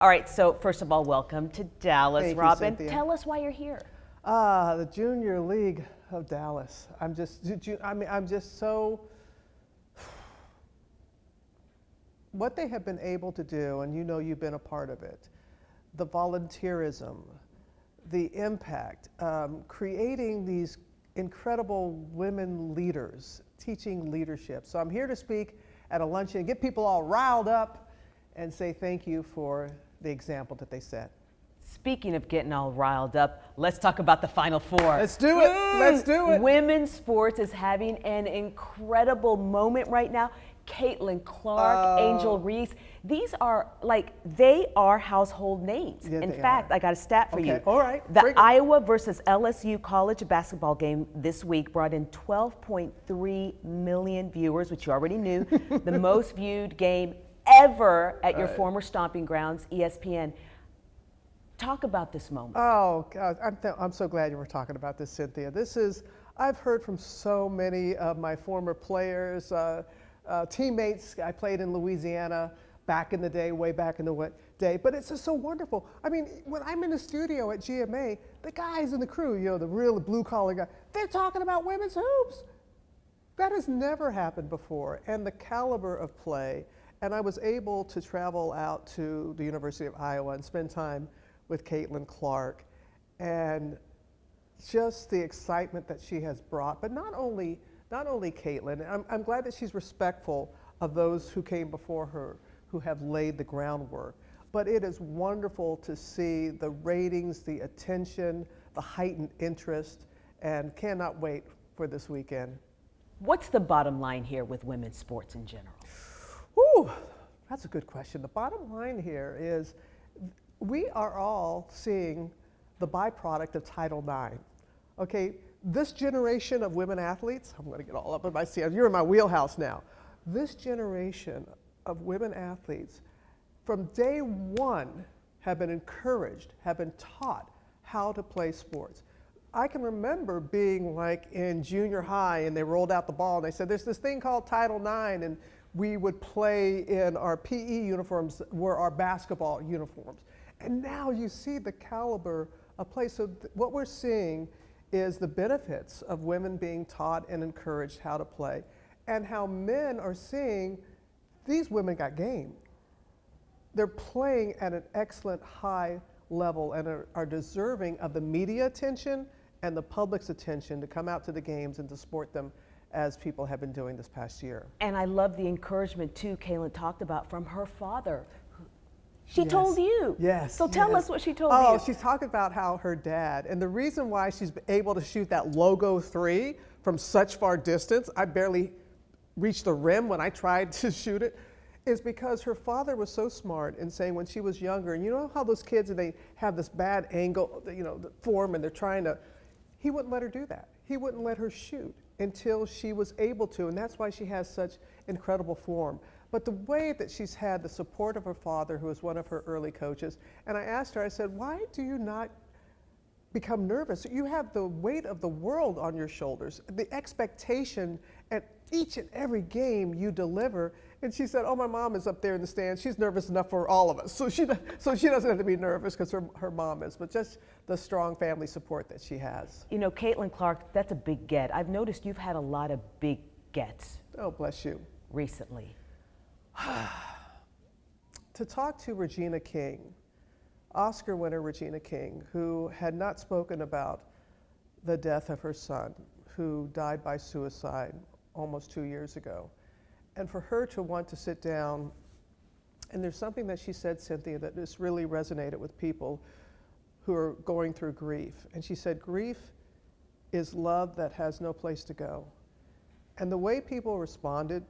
All right, so first of all, welcome to Dallas, Thank you, Robin. Cynthia. Tell us why you're here. The Junior League of Dallas. I'm just so, what they have been able to do, and you know you've been a part of it, the volunteerism, the impact, creating these incredible women leaders, teaching leadership. So I'm here to speak at a luncheon, get people all riled up, and say thank you for the example that they set. Speaking of getting all riled up, let's talk about the Final Four. Let's do it. Let's do it. Women's sports is having an incredible moment right now. Caitlin Clark, Angel Reese, these are they are household names. Yeah, In they fact, are. I got a stat for you. All right. The Iowa versus LSU college basketball game this week brought in 12.3 million viewers, which you already knew, the most viewed game ever at your former stomping grounds, ESPN. Talk about this moment. Oh, God, I'm so glad you were talking about this, Cynthia. I've heard from so many of my former players, teammates. I played in Louisiana back in the day, way back in the day, but it's just so wonderful. I mean, when I'm in the studio at GMA, the guys in the crew, you know, the real blue-collar guys, they're talking about women's hoops. That has never happened before, and the caliber of play. And I was able to travel out to the University of Iowa and spend time with Caitlin Clark, and just the excitement that she has brought. But not only Caitlin, I'm glad that she's respectful of those who came before her, who have laid the groundwork. But it is wonderful to see the ratings, the attention, the heightened interest, and cannot wait for this weekend. What's the bottom line here with women's sports in general? Ooh, that's a good question. The bottom line here is we are all seeing the byproduct of Title IX. Okay, this generation of women athletes, I'm going to get all up in my seat. You're in my wheelhouse now. This generation of women athletes, from day one, have been encouraged, have been taught how to play sports. I can remember being like in junior high and they rolled out the ball and they said, there's this thing called Title IX, and we would play in our PE uniforms were our basketball uniforms. And now you see the caliber of play. So what we're seeing is the benefits of women being taught and encouraged how to play, and how men are seeing these women got game. They're playing at an excellent high level and are deserving of the media attention and the public's attention to come out to the games and to support them as people have been doing this past year. And I love the encouragement too Caitlin talked about from her father. She Yes. told you. Yes. So tell yes. us what she told you. Oh, she's talking about how her dad, and the reason why she's able to shoot that logo 3 from such far distance, I barely reached the rim when I tried to shoot it, is because her father was so smart in saying when she was younger, and you know how those kids, they have this bad angle, you know, the form, and they're trying to, he wouldn't let her do that. He wouldn't let her shoot until she was able to, and that's why she has such incredible form. But the way that she's had the support of her father, who was one of her early coaches, and I asked her, I said, why do you not become nervous? You have the weight of the world on your shoulders, the expectation at each and every game you deliver. And she said, oh, my mom is up there in the stands. She's nervous enough for all of us. So she doesn't have to be nervous because her mom is, but just the strong family support that she has. You know, Caitlin Clark, that's a big get. I've noticed you've had a lot of big gets. Oh, bless you. Recently. To talk to Regina King, Oscar winner Regina King, who had not spoken about the death of her son, who died by suicide almost 2 years ago. And for her to want to sit down, and there's something that she said, Cynthia, that just really resonated with people who are going through grief. And she said, grief is love that has no place to go. And the way people responded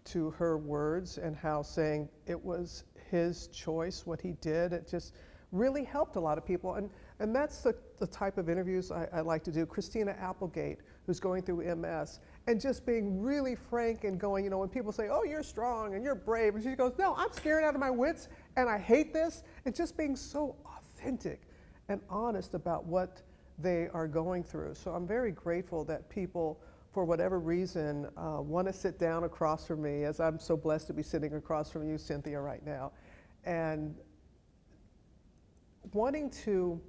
to her words and how saying it was his choice, what he did, it just really helped a lot of people. And that's the type of interviews I like to do. Christina Applegate, who's going through MS, and just being really frank and going, you know, when people say, oh, you're strong and you're brave, and she goes, no, I'm scared out of my wits and I hate this, and just being so authentic and honest about what they are going through. So I'm very grateful that people, for whatever reason, want to sit down across from me, as I'm so blessed to be sitting across from you, Cynthia, right now, and wanting to,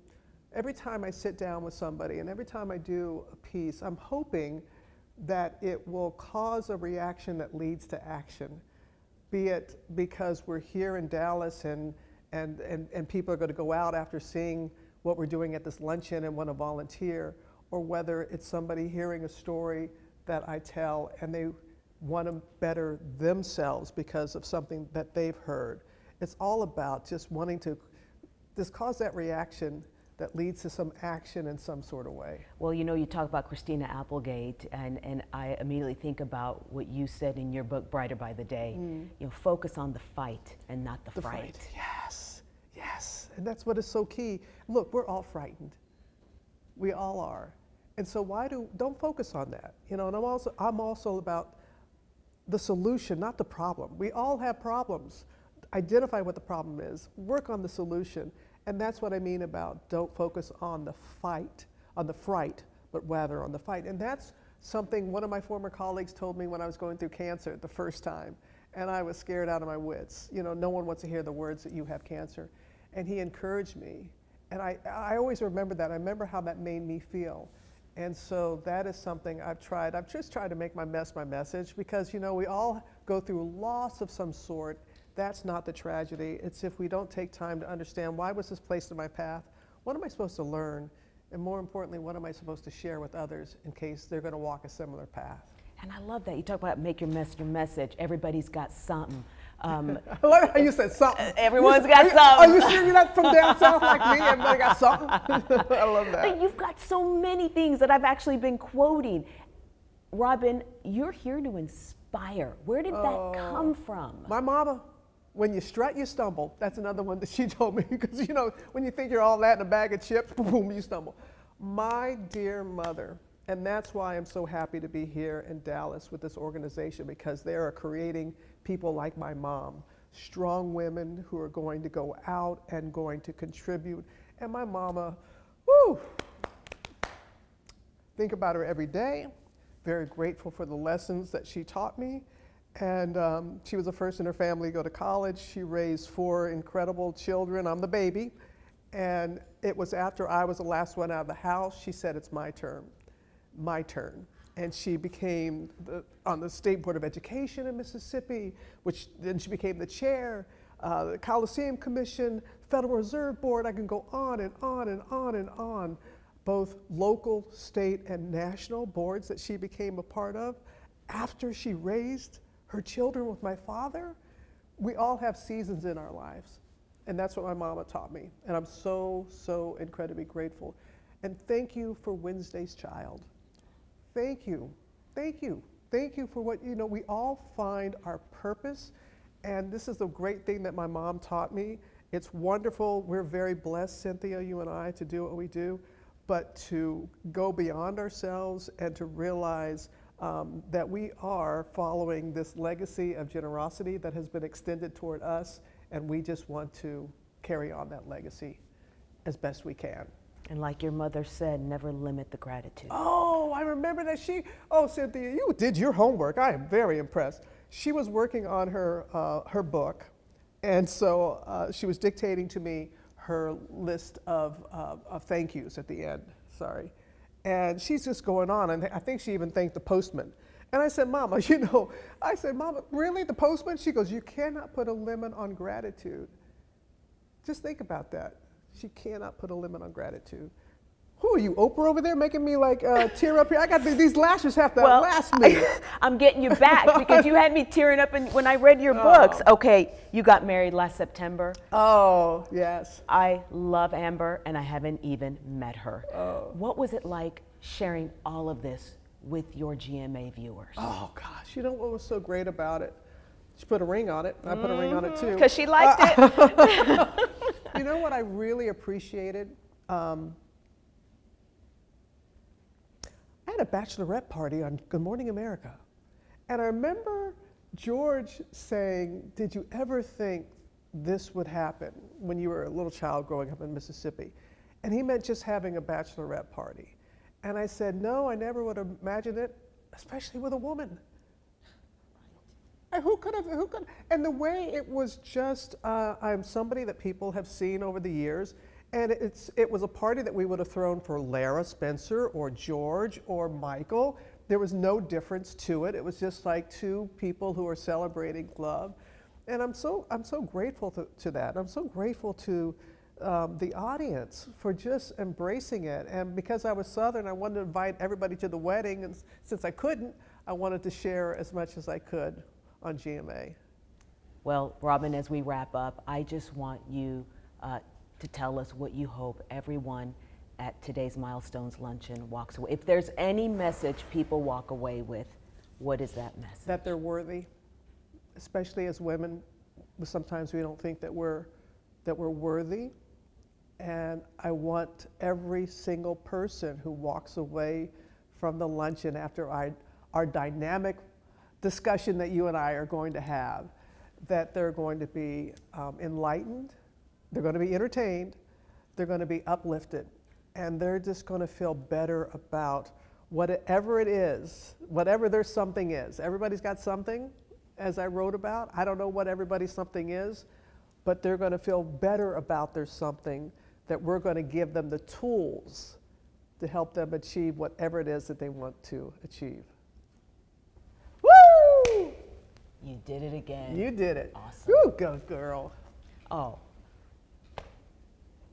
every time I sit down with somebody and every time I do a piece, I'm hoping that it will cause a reaction that leads to action, be it because we're here in Dallas and people are going to go out after seeing what we're doing at this luncheon and want to volunteer, or whether it's somebody hearing a story that I tell and they want to better themselves because of something that they've heard. It's all about just wanting to just cause that reaction that leads to some action in some sort of way. Well, you know, you talk about Christina Applegate, and I immediately think about what you said in your book, Brighter by the Day. You know, focus on the fight and not the fright. Yes, yes, and that's what is so key. Look, we're all frightened. We all are. And so don't focus on that. You know, and I'm also about the solution, not the problem. We all have problems. Identify what the problem is, work on the solution. And that's what I mean about don't focus on the fight, on the fright, but rather on the fight. And that's something one of my former colleagues told me when I was going through cancer the first time. And I was scared out of my wits. You know, no one wants to hear the words that you have cancer. And he encouraged me. And I always remember that. I remember how that made me feel. And so that is something I've tried. I've just tried to make my mess my message because, you know, we all go through loss of some sort. That's not the tragedy. It's if we don't take time to understand why was this placed in my path, what am I supposed to learn, and more importantly, what am I supposed to share with others in case they're going to walk a similar path. And I love that. You talk about make your message. Everybody's got something. I love how you said something. Everyone's got something. Are you sure you're not from down south like me? Everybody got something? I love that. You've got so many things that I've actually been quoting. Robin, you're here to inspire. Where did that come from? My mama. When you strut, you stumble. That's another one that she told me because, you know, when you think you're all that in a bag of chips, boom, you stumble. My dear mother, and that's why I'm so happy to be here in Dallas with this organization because they are creating people like my mom, strong women who are going to go out and going to contribute. And my mama, whoo, think about her every day, very grateful for the lessons that she taught me. And she was the first in her family to go to college. She raised 4 incredible children. I'm the baby. And it was after I was the last one out of the house, she said, it's my turn, my turn. And she became on the State Board of Education in Mississippi, which then she became the chair, the Coliseum Commission, Federal Reserve Board. I can go on and on and on and on. Both local, state, and national boards that she became a part of after she raised her children with my father. We all have seasons in our lives. And that's what my mama taught me. And I'm so, so incredibly grateful. And thank you for Wednesday's Child. Thank you. Thank you. Thank you for what, you know, we all find our purpose. And this is the great thing that my mom taught me. It's wonderful. We're very blessed, Cynthia, you and I, to do what we do. But to go beyond ourselves and to realize that we are following this legacy of generosity that has been extended toward us, and we just want to carry on that legacy as best we can. And like your mother said, never limit the gratitude. Oh, I remember that Cynthia, you did your homework. I am very impressed. She was working on her book, and so she was dictating to me her list of thank yous at the end, sorry. And she's just going on, and I think she even thanked the postman. And I said, Mama, Mama, really, the postman? She goes, you cannot put a limit on gratitude. Just think about that. She cannot put a limit on gratitude. Who are you, Oprah over there making me like tear up here? I got these lashes have to last me. I'm getting you back because you had me tearing up when I read your books. Okay, you got married last September. Oh, yes. I love Amber, and I haven't even met her. Oh. What was it like sharing all of this with your GMA viewers? Oh, gosh. You know what was so great about it? She put a ring on it. I put a ring on it, too. Because she liked it. You know what I really appreciated? I had a bachelorette party on Good Morning America. And I remember George saying, did you ever think this would happen when you were a little child growing up in Mississippi? And he meant just having a bachelorette party. And I said, no, I never would have imagined it, especially with a woman. And who could have? And the way it was just, I'm somebody that people have seen over the years, And it was a party that we would have thrown for Lara Spencer or George or Michael. There was no difference to it. It was just like two people who are celebrating love. And I'm so grateful to that. I'm so grateful to the audience for just embracing it. And because I was Southern, I wanted to invite everybody to the wedding. And since I couldn't, I wanted to share as much as I could on GMA. Well, Robin, as we wrap up, I just want you to tell us what you hope everyone at today's Milestones Luncheon walks away. If there's any message people walk away with, what is that message? That they're worthy, especially as women. Sometimes we don't think that we're worthy. And I want every single person who walks away from the luncheon after our dynamic discussion that you and I are going to have, that they're going to be enlightened, they're going to be entertained, they're going to be uplifted, and they're just going to feel better about whatever it is, whatever their something is. Everybody's got something, as I wrote about. I don't know what everybody's something is, but they're going to feel better about their something, that we're going to give them the tools to help them achieve whatever it is that they want to achieve. Woo! You did it again. You did it. Awesome. Woo, go girl. Oh,